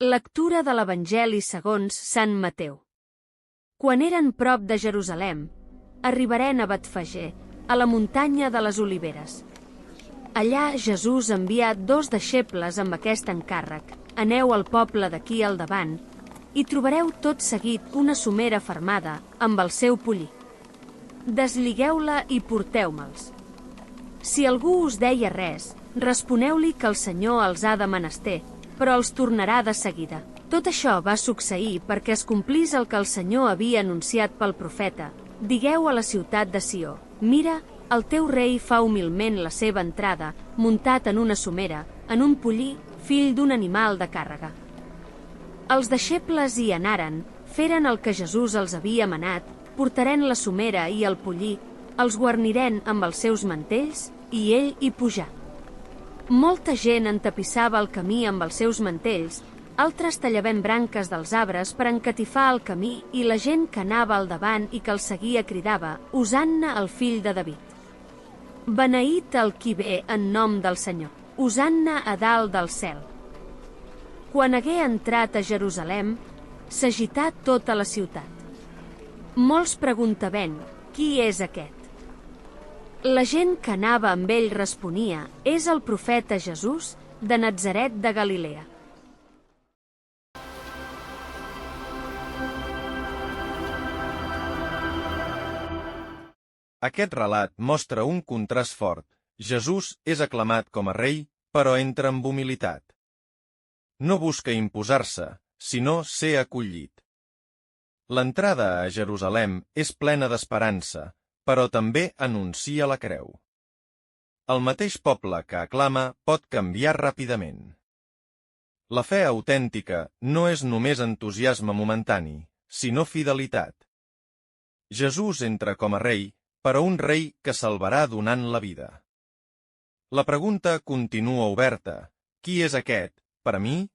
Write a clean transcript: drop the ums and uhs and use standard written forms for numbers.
Lectura de l'Evangeli segons Sant Mateu. Quan eren prop de Jerusalem, arribaren a Betfagé, a la muntanya de les Oliveres. Allà Jesús envià 2 deixebles amb aquest encàrrec. Aneu al poble d'aquí al davant i trobareu tot seguit una somera fermada amb el seu pollí. Desligueu-la i porteu-me'ls. Si algú us deia res, responeu-li que el Senyor els ha de menester, però els tornarà de seguida. Tot això va succeir perquè es complís el que el Senyor havia anunciat pel profeta. Digueu a la ciutat de Sió: mira, el teu rei fa humilment la seva entrada, muntat en una somera, en un pollí, fill d'un animal de càrrega. Els deixebles hi anaren, feren el que Jesús els havia manat, portaren la somera i el pollí, els guarniren amb els seus mantells, i ell hi pujà. Molta gent entapissava el camí amb els seus mantells, altres tallaven branques dels arbres per encatifar el camí i la gent que anava al davant i que el seguia cridava: Hosanna al fill de David. Beneït el qui ve en nom del Senyor. Hosanna a dalt del cel. Quan hagué entrat a Jerusalem, s'agità tota la ciutat. Molts preguntaven: qui és aquest? La gent que anava amb ell responia: és el profeta Jesús, de Natzaret de Galilea. Aquest relat mostra un contrast fort. Jesús és aclamat com a rei, però entra amb humilitat. No busca imposar-se, sinó ser acollit. L'entrada a Jerusalem és plena d'esperança, però també anuncia la creu. El mateix poble que aclama pot canviar ràpidament. La fe autèntica no és només entusiasme momentani, sinó fidelitat. Jesús entra com a rei, però un rei que salvarà donant la vida. La pregunta continua oberta: qui és aquest, per a mi?